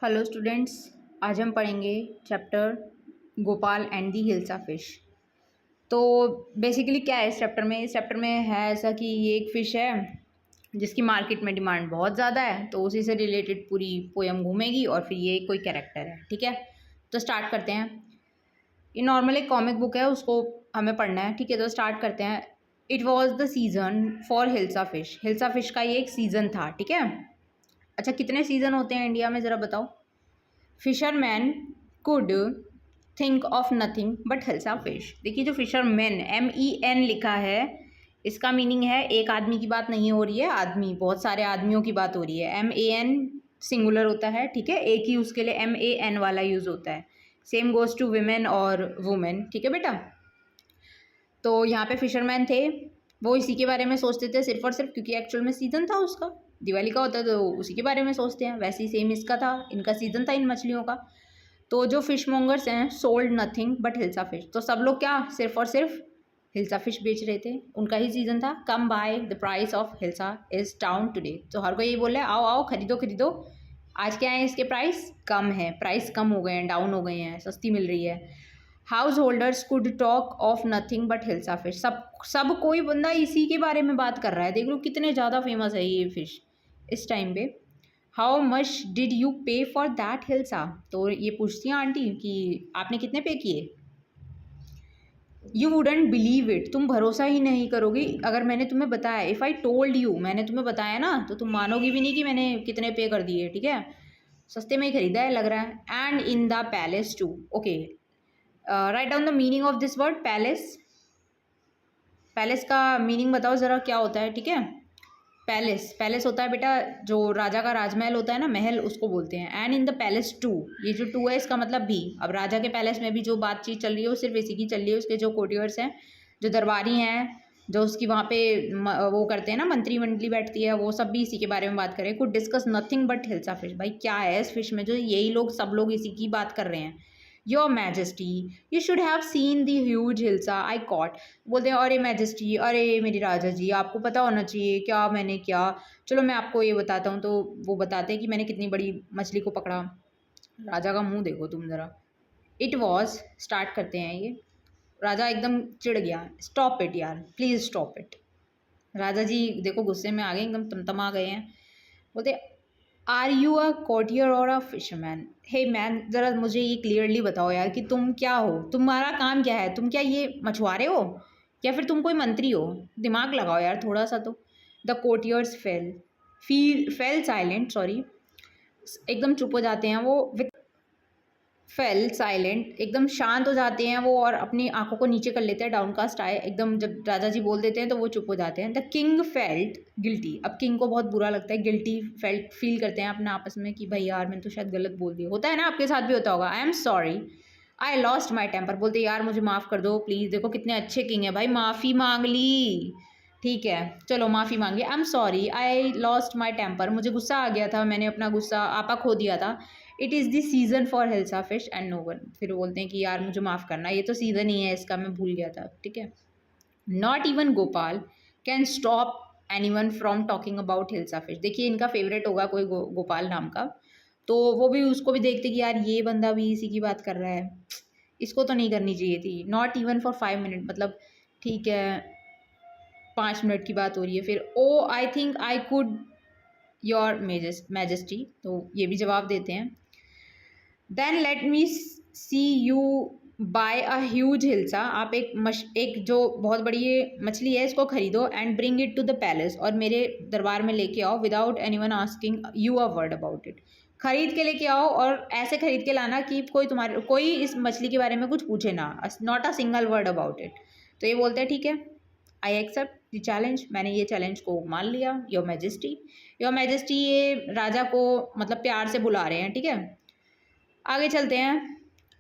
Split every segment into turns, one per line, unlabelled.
Hello students, आज हम पढ़ेंगे chapter Gopal and the hilsa fish. तो बेसिकली क्या है इस चैप्टर में है ऐसा कि ये एक फ़िश है जिसकी मार्केट में डिमांड बहुत ज़्यादा है, तो उसी से रिलेटेड पूरी पोयम घूमेगी और फिर ये कोई कैरेक्टर है। ठीक है, तो स्टार्ट करते हैं। ये नॉर्मल एक कॉमिक बुक है, उसको हमें पढ़ना है। ठीक है, तो स्टार्ट करते हैं। It was the season for hilsa fish. Hilsa fish का ये एक सीज़न था। ठीक है, अच्छा कितने सीज़न होते हैं इंडिया में ज़रा बताओ। Fisherman could think of nothing but hilsa fish. देखिए जो फिशरमैन MEN लिखा है, इसका मीनिंग है एक आदमी की बात नहीं हो रही है, आदमी बहुत सारे आदमियों की बात हो रही है। MAN सिंगुलर होता है। ठीक है, एक ही उसके लिए MAN वाला यूज़ होता है। सेम गोज़ टू विमेन और वुमेन। ठीक है बेटा, तो यहाँ पे फिशरमैन थे, वो इसी के बारे में सोचते थे सिर्फ और सिर्फ, क्योंकि एक्चुअल में सीज़न था उसका, दिवाली का होता है तो उसी के बारे में सोचते हैं। वैसे ही सेम इसका था, इनका सीज़न था इन मछलियों का। तो जो फिश मोंगर्स हैं sold nothing but hilsa fish. तो सब लोग क्या सिर्फ और सिर्फ हिल्सा फिश बेच रहे थे, उनका ही सीज़न था। Come by the price of hilsa is down today. तो हर कोई यही बोल रहा है आओ आओ खरीदो खरीदो। आज क्या है, इसके प्राइस कम है, प्राइस कम हो गए हैं, डाउन हो गए हैं, सस्ती मिल रही है। House holders could talk of nothing but hilsa fish. सब कोई बंदा इसी के बारे में बात कर रहा है। देख लो कितने ज़्यादा फेमस है ये फिश इस टाइम पे। हाउ मच डिड यू पे फॉर दैट हिल्सा। तो ये पूछती हैं आंटी कि आपने कितने पे किए। You wouldn't believe it. तुम भरोसा ही नहीं करोगी अगर मैंने तुम्हें बताया। इफ़ आई टोल्ड यू, मैंने तुम्हें बताया ना, तो तुम मानोगी भी नहीं कि मैंने कितने पे कर दिए। ठीक है, सस्ते में ही खरीदा है लग रहा है। And in the palace too. Okay, write down the meaning of this word palace. Palace का मीनिंग बताओ ज़रा क्या होता है। ठीक है, पैलेस होता है बेटा जो राजा का राजमहल होता है ना, महल, उसको बोलते हैं। And in the palace too, ये जो टू है इसका मतलब भी। अब राजा के पैलेस में भी जो बातचीत चल रही है वो सिर्फ इसी की चल रही है। उसके जो कोर्टियर्स हैं, जो दरबारी हैं, जो उसकी वहाँ पे वो करते हैं ना, मंत्री मंडली बैठती है, वो सब भी इसी के बारे में बात कर रहे हैं। Could discuss nothing but hilsa fish. भाई क्या है इस फिश में जो यही लोग सब लोग इसी की बात कर रहे हैं। Your majesty you should have seen the huge hilsa I cot. बोलते हैं अरे मैजेस्टी, अरे मेरी राजा जी, आपको पता होना चाहिए क्या मैंने क्या। चलो मैं आपको ये बताता हूँ। तो वो बताते हैं कि मैंने कितनी बड़ी मछली को पकड़ा। राजा का मुंह देखो तुम ज़रा। इट वॉज, स्टार्ट करते हैं ये। राजा एकदम चिढ़ गया। स्टॉप इट यार, प्लीज़ स्टॉप इट। राजा जी देखो गुस्से में आ गए, एकदम तमतमा गए हैं। बोलते आर यू अ कोर्टियर और अ फिशरमैन। हे मैन, ज़रा मुझे ये क्लियरली बताओ यार कि तुम क्या हो, तुम्हारा काम क्या है, तुम क्या ये मछुआरे हो या फिर तुम कोई मंत्री हो। दिमाग लगाओ यार थोड़ा सा तो। The courtiers fail silent, sorry, एकदम चुप हो जाते हैं वो। फेल साइलेंट, एकदम शांत हो जाते हैं वो और अपनी आंखों को नीचे कर लेते हैं, डाउनकास्ट आए एकदम। जब राजा जी बोल देते हैं तो वो चुप हो जाते हैं। The king felt guilty. अब किंग को बहुत बुरा लगता है, गिल्टी फील करते हैं अपने आपस में कि भाई यार मैंने तो शायद गलत बोल दिया। होता है ना, आपके साथ भी होता होगा। I am sorry I lost my temper. बोलते यार मुझे माफ़ कर दो प्लीज़। देखो कितने अच्छे किंग है भाई, माफ़ी मांग ली। ठीक है चलो माफ़ी मांगी। I am sorry I lost my temper. मुझे गुस्सा आ गया था, मैंने अपना गुस्सा आपा खो दिया था। It is the season for hilsa fish and no one. फिर बोलते हैं कि यार मुझे माफ़ करना, ये तो सीज़न ही है इसका, मैं भूल गया था। ठीक है, not even Gopal can stop any one from talking about hilsa fish. देखिए इनका फेवरेट होगा कोई गोपाल नाम का, तो वो भी उसको भी देखते कि यार ये बंदा भी इसी की बात कर रहा है, इसको तो नहीं करनी चाहिए थी। नॉट इवन फॉर 5 मिनट, मतलब ठीक है 5 मिनट की बात हो रही है। फिर oh I think I could your majesty. तो ये भी जवाब देते हैं। Then let me see you by a huge hilsa. आप एक जो बहुत बड़ी ये मछली है इसको खरीदो and bring it to the palace, और मेरे दरबार में लेके आओ without anyone asking you a word about it. खरीद के लेके आओ और ऐसे खरीद के लाना कि कोई इस मछली के बारे में कुछ पूछे ना, not a single word about it. तो ये बोलते हैं ठीक है, आई एक्सेप्ट द चैलेंज। मैंने ये चैलेंज को मान लिया। योर मैजेस्टी, योर मैजेस्टी ये राजा को मतलब प्यार से बुला रहे हैं। ठीक है, आगे चलते हैं।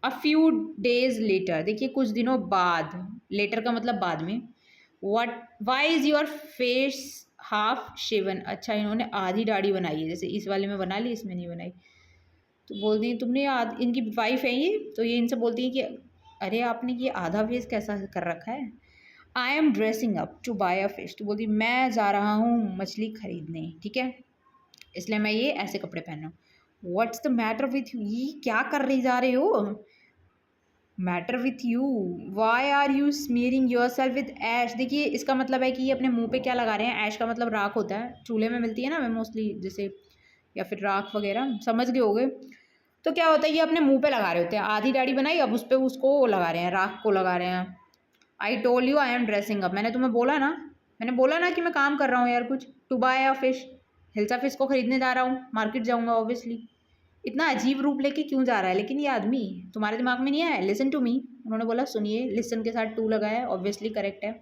अ फ्यू डेज लेटर, देखिए कुछ दिनों बाद, लेटर का मतलब बाद में। What why is your face half shaven. अच्छा इन्होंने आधी दाढ़ी बनाई है, जैसे इस वाले में बना ली इसमें नहीं बनाई। तो बोलती हैं तुमने इनकी वाइफ है ये, तो ये इनसे बोलती हैं कि अरे आपने ये आधा फेस कैसा कर रखा है। I am dressing up to buy a fish. तो बोलती मैं जा रहा हूँ मछली खरीदने। ठीक है, इसलिए मैं ये ऐसे कपड़े पहन रहा हूँ। What's the matter with you, ये क्या कर रही जा रहे हो? Matter with you, why are you smearing yourself with ash. देखिए इसका मतलब है कि ये अपने मुंह पे क्या लगा रहे हैं। ऐश का मतलब राख होता है, चूल्हे में मिलती है ना मोस्टली, जैसे या फिर राख वगैरह, समझ गए होगे। तो क्या होता है, ये अपने मुंह पे लगा रहे होते हैं। आधी दाढ़ी बनाई, अब उस पर उसको लगा रहे हैं, राख को लगा रहे हैं। I told you I am dressing up, मैंने तुम्हें बोला ना, मैंने बोला ना कि मैं काम कर रहा हूँ यार कुछ। To buy a fish, hilsa fish को खरीदने जा रहा हूँ, मार्केट जाऊँगा ऑब्वियसली। इतना अजीब रूप लेके क्यों जा रहा है लेकिन ये आदमी, तुम्हारे दिमाग में नहीं है? लिसन टू मी, उन्होंने बोला सुनिए, लिसन के साथ टू लगाया, ऑब्वियसली करेक्ट है।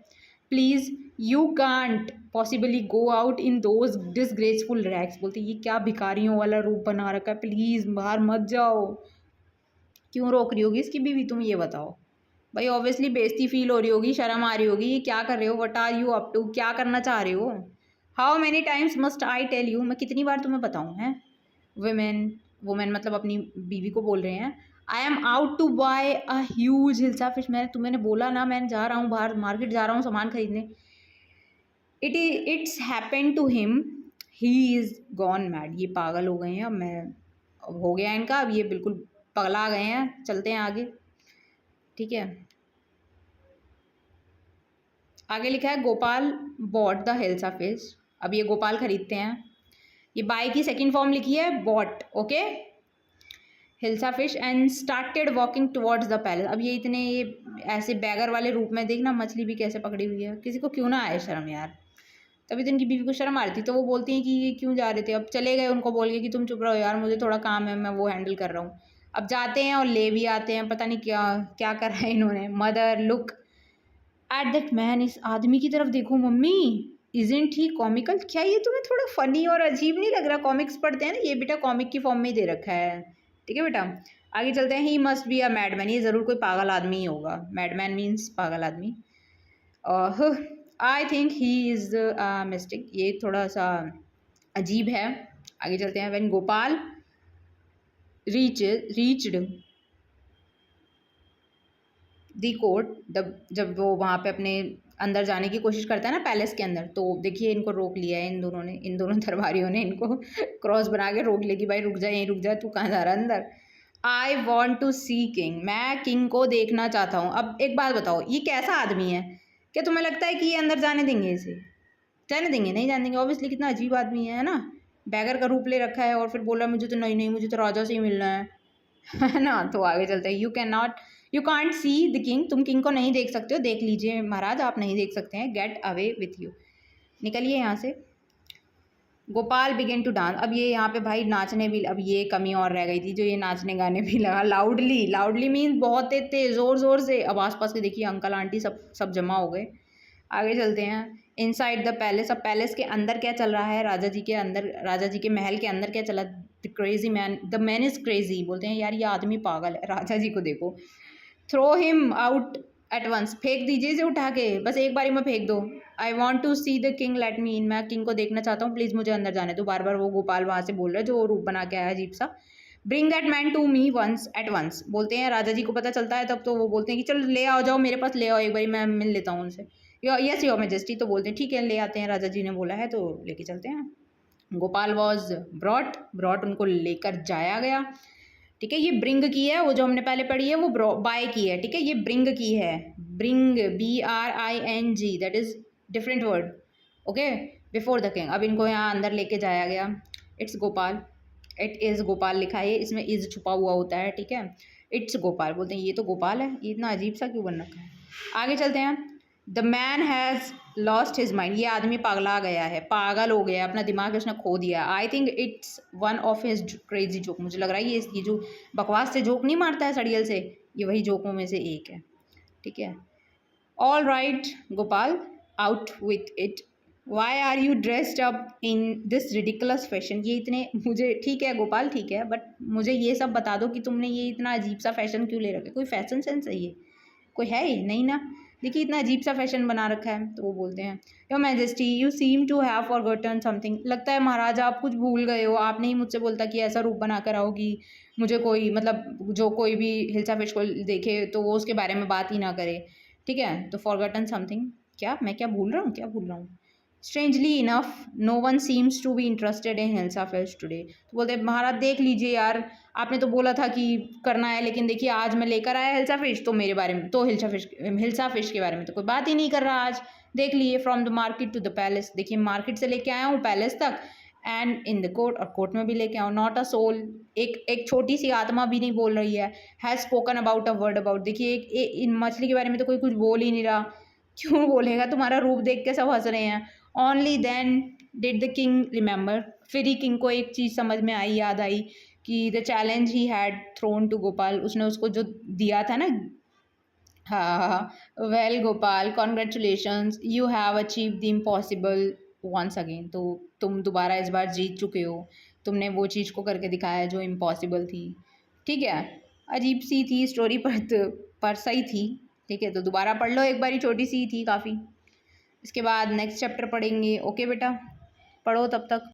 Please you can't possibly go out in those disgraceful rags. बोलते ये क्या भिखारियों वाला रूप बना रखा है, प्लीज़ बाहर मत जाओ। क्यों रोक रही होगी इसकी बीवी, तुम ये बताओ भाई। ऑब्वियसली बेइज्जती फील हो रही होगी, शर्म आ रही होगी, ये क्या कर रहे हो, what are you up to, क्या करना चाह रहे हो? How many times must I tell you, मैं कितनी बार तुम्हें बताऊँ हैं? वुमेन, वुमेन मतलब अपनी बीवी को बोल रहे हैं। I am out to buy a huge hilsa fish, मैं तुम्हें बोला ना मैं जा रहा हूँ बाहर, मार्केट जा रहा हूँ सामान खरीदने। It's happen to him, he is gone mad, ये पागल हो गए हैं। अब हो गया इनका, अब ये बिल्कुल पगला गए हैं। चलते हैं आगे, ठीक है। आगे लिखा है Gopal bought the hilsa fish, अब ये गोपाल खरीदते हैं। ये बाय की सेकंड फॉर्म लिखी है बॉट, okay, hilsa fish and started walking towards the palace. अब ये इतने ये ऐसे बैगर वाले रूप में, देखना मछली भी कैसे पकड़ी हुई है, किसी को क्यों ना आए शर्म यार। तभी तो इनकी बीवी को शर्म आ रही थी, तो वो बोलती हैं कि ये क्यों जा रहे थे। अब चले गए उनको बोल के कि तुम चुप रहो यार, मुझे थोड़ा काम है, मैं वो हैंडल कर रहा हूँ। अब जाते हैं और ले भी आते हैं, पता नहीं क्या क्या कर रहा है इन्होंने। Mother look at that man, इस आदमी की तरफ देखो मम्मी, इजंट ही कॉमिकल, क्या ये तुम्हें थोड़ा फनी और अजीब नहीं लग रहा? कॉमिक्स पढ़ते हैं ना, ये बेटा कॉमिक की फॉर्म में ही दे रखा है, ठीक है बेटा। आगे चलते हैं। He must be a madman, ये ज़रूर कोई पागल आदमी ही होगा। मैडमैन मीन्स पागल आदमी। I think he is mistake, ये थोड़ा सा अजीब है। आगे चलते हैं। When Gopal reached the court, जब वो वहाँ पे अपने अंदर जाने की कोशिश करता है ना पैलेस के अंदर, तो देखिए इनको रोक लिया है इन दोनों ने, इन दोनों दरबारियों ने इनको क्रॉस बना के रोक लिया कि भाई रुक जा, यहीं रुक जा, तू कहाँ जा रहा है अंदर। I want to see king, मैं किंग को देखना चाहता हूँ। अब एक बात बताओ, ये कैसा आदमी है? क्या तुम्हें लगता है कि ये अंदर जाने देंगे? इसे जाने देंगे? नहीं जाने देंगे ऑब्वियसली। कितना अजीब आदमी है ना, बैगर का रूप ले रखा है और फिर बोला मुझे तो नहीं नहीं, मुझे तो राजा से ही मिलना है ना। तो आगे चलते हैं। You can't see the king, तुम किंग को नहीं देख सकते हो, देख लीजिए महाराज, आप नहीं देख सकते हैं। गेट अवे विथ यू, निकलिए यहाँ से। गोपाल बिगेन टू डांस, अब ये यहाँ पे भाई नाचने भी, अब ये कमी और रह गई थी जो ये नाचने गाने भी लगा। लाउडली, लाउडली मीन्स बहुत तेज, ज़ोर ज़ोर से। अब आसपास के देखिए अंकल आंटी सब जमा हो गए। आगे चलते हैं। इनसाइड द पैलेस, अब पैलेस के अंदर क्या चल रहा है, राजा जी के अंदर, राजा जी के महल के अंदर क्या चला। The crazy man, the man is crazy, बोलते हैं यार ये आदमी पागल है। राजा जी को देखो। Throw him out at once, फेंक दीजिए इसे उठा के, बस एक बारी में फेंक दो। I want to see the king let me in, मैं किंग को देखना चाहता हूँ, प्लीज़ मुझे अंदर जाने दो। बार बार वो गोपाल वहाँ से बोल रहा है जो रूप बना के आया अजीब सा। Bring that man to me once at once, बोलते हैं राजा जी को पता चलता है तब, तो वो बोलते हैं कि चलो ले आओ, जाओ मेरे पास ले आओ एक बारी, मैं मिल लेता हूँ उनसे। यस योर मैजेस्टी, तो बोलते हैं ठीक है ले आते हैं, राजा जी ने बोला है तो लेके चलते हैं। गोपाल वॉज ब्रॉट उनको लेकर जाया गया, ठीक है। ये ब्रिंग की है, वो जो हमने पहले पढ़ी है वो बाय की है, ठीक है। ये ब्रिंग की है, bring BRING, that is different word, okay. Before the king, अब इनको यहाँ अंदर लेके जाया गया। It's Gopal, it is Gopal लिखा है, इसमें इज़ छुपा हुआ होता है, ठीक है। इट्स गोपाल, बोलते हैं ये तो गोपाल है, ये इतना अजीब सा क्यों बन रखा है। आगे चलते हैं। The man has lost his mind, ये आदमी पागला गया है, पागल हो गया, अपना दिमाग उसने खो दिया। I think it's one of his crazy joke, मुझे लग रहा है ये जो बकवास से जोक नहीं मारता है सड़ियल से, ये वही जोकों में से एक है, ठीक है। All right Gopal, out with it, why are you dressed up in this ridiculous fashion, ये इतने, मुझे ठीक है गोपाल ठीक है, बट मुझे ये सब बता दो कि तुमने ये इतना अजीब सा फैशन क्यों ले रखा है, कोई फैशन सेंस है ये, कोई है ही नहीं ना। देखिए इतना अजीब सा फैशन बना रखा है। तो वो बोलते हैं your majesty you seem to have forgotten something, लगता है महाराजा आप कुछ भूल गए हो, आपने ही मुझसे बोलता कि ऐसा रूप बना कर आओ कि मुझे कोई, मतलब जो कोई भी हिल्सा फिश को देखे तो वो उसके बारे में बात ही ना करे, ठीक है। तो फॉरगॉटन समथिंग, क्या मैं क्या भूल रहा हूँ, क्या भूल रहा हूँ? Strangely enough no one seems to be interested in hilsa fish today. तो बोलते महाराज देख लीजिए यार, आपने तो बोला था कि करना है, लेकिन देखिए आज मैं लेकर आया हिल्सा फिश, तो मेरे बारे में तो हिल्सा फिश के बारे में तो कोई बात ही नहीं कर रहा आज। देख लिए from the market to the palace, देखिए मार्केट से लेके आया हूँ पैलेस तक, एंड इन द कोर्ट, और कोर्ट में भी लेके आऊँ। नॉट अ सोल, एक छोटी सी आत्मा भी नहीं बोल रही है। Has spoken about a word about, देखिए इन मछली के बारे में तो कोई कुछ बोल ही नहीं रहा। क्यों बोलेगा, तुम्हारा रूप देख के सब हंस रहे हैं। Only then did the king remember, फिर ही किंग को एक चीज़ समझ में आई, याद आई कि the challenge he had thrown to Gopal, उसने उसको जो दिया था ना। हाँ हाँ हाँ, well Gopal congratulations, you have achieve the impossible once again, तो तुम दोबारा इस बार जीत चुके हो, तुमने वो चीज़ को करके दिखाया जो इम्पॉसिबल थी। ठीक है, अजीब सी थी स्टोरी पर सही थी। ठीक है, तो दोबारा पढ़ लो एक बारी, छोटी सी थी काफ़ी। इसके बाद नेक्स्ट चैप्टर पढ़ेंगे। ओके बेटा, पढ़ो तब तक।